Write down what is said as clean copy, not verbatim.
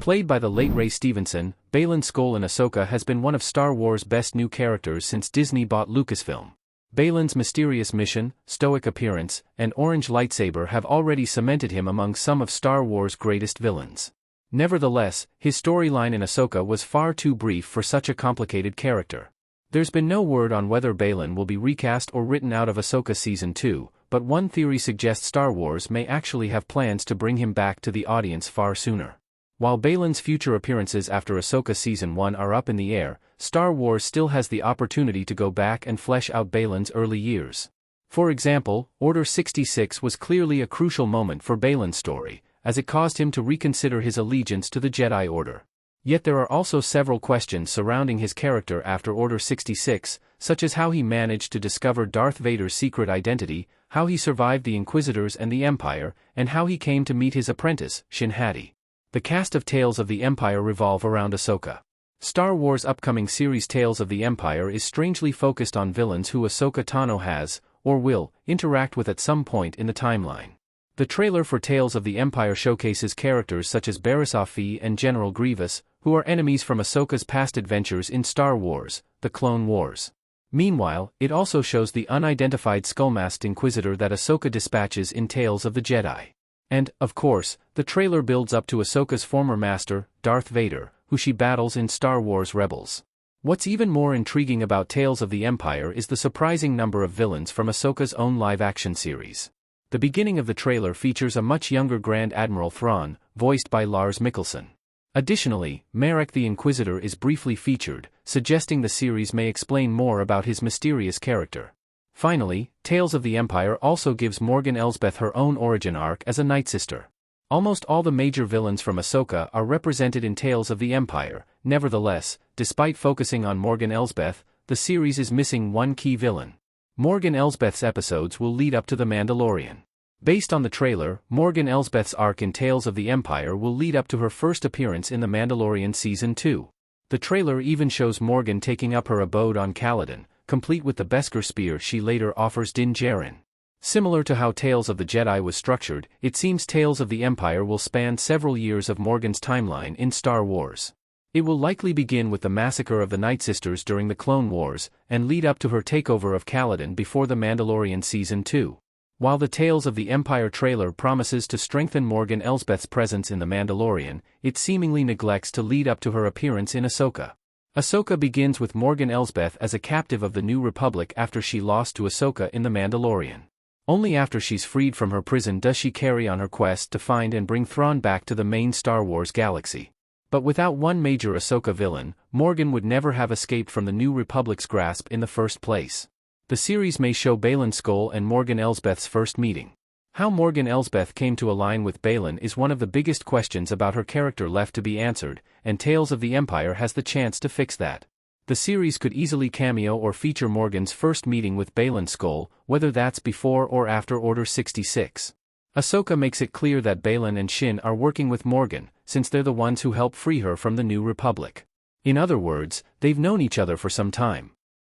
Played by the late Ray Stevenson, Baylan Skoll in Ahsoka has been one of Star Wars' best new characters since Disney bought Lucasfilm. Baylan's mysterious mission, stoic appearance, and orange lightsaber have already cemented him among some of Star Wars' greatest villains. Nevertheless, his storyline in Ahsoka was far too brief for such a complicated character. There's been no word on whether Baylan will be recast or written out of Ahsoka Season 2, but one theory suggests Star Wars may actually have plans to bring him back to the audience far sooner. While Baylan's future appearances after Ahsoka Season 1 are up in the air, Star Wars still has the opportunity to go back and flesh out Baylan's early years. For example, Order 66 was clearly a crucial moment for Baylan's story, as it caused him to reconsider his allegiance to the Jedi Order. Yet there are also several questions surrounding his character after Order 66, such as how he managed to discover Darth Vader's secret identity, how he survived the Inquisitors and the Empire, and how he came to meet his apprentice, Shin Hati. The cast of Tales of the Empire revolve around Ahsoka. Star Wars' upcoming series Tales of the Empire is strangely focused on villains who Ahsoka Tano has, or will, interact with at some point in the timeline. The trailer for Tales of the Empire showcases characters such as Barriss Offee and General Grievous, who are enemies from Ahsoka's past adventures in Star Wars: The Clone Wars. Meanwhile, it also shows the unidentified skull-masked Inquisitor that Ahsoka dispatches in Tales of the Jedi. And, of course, the trailer builds up to Ahsoka's former master, Darth Vader, who she battles in Star Wars Rebels. What's even more intriguing about Tales of the Empire is the surprising number of villains from Ahsoka's own live-action series. The beginning of the trailer features a much younger Grand Admiral Thrawn, voiced by Lars Mikkelsen. Additionally, Marek the Inquisitor is briefly featured, suggesting the series may explain more about his mysterious character. Finally, Tales of the Empire also gives Morgan Elsbeth her own origin arc as a Night Sister. Almost all the major villains from Ahsoka are represented in Tales of the Empire. Nevertheless, despite focusing on Morgan Elsbeth, the series is missing one key villain. Morgan Elsbeth's episodes will lead up to The Mandalorian. Based on the trailer, Morgan Elsbeth's arc in Tales of the Empire will lead up to her first appearance in The Mandalorian Season 2. The trailer even shows Morgan taking up her abode on Caladan, complete with the Beskar spear she later offers Din Djarin. Similar to how Tales of the Jedi was structured, it seems Tales of the Empire will span several years of Morgan's timeline in Star Wars. It will likely begin with the massacre of the Night Sisters during the Clone Wars, and lead up to her takeover of Caladan before The Mandalorian Season 2. While the Tales of the Empire trailer promises to strengthen Morgan Elsbeth's presence in The Mandalorian, it seemingly neglects to lead up to her appearance in Ahsoka. Ahsoka begins with Morgan Elsbeth as a captive of the New Republic after she lost to Ahsoka in The Mandalorian. Only after she's freed from her prison does she carry on her quest to find and bring Thrawn back to the main Star Wars galaxy. But without one major Ahsoka villain, Morgan would never have escaped from the New Republic's grasp in the first place. The series may show Baylan Skoll and Morgan Elsbeth's first meeting. How Morgan Elsbeth came to align with Baylan is one of the biggest questions about her character left to be answered, and Tales of the Empire has the chance to fix that. The series could easily cameo or feature Morgan's first meeting with Baylan Skoll, whether that's before or after Order 66. Ahsoka makes it clear that Baylan and Shin are working with Morgan, since they're the ones who help free her from the New Republic. In other words, they've known each other for some time.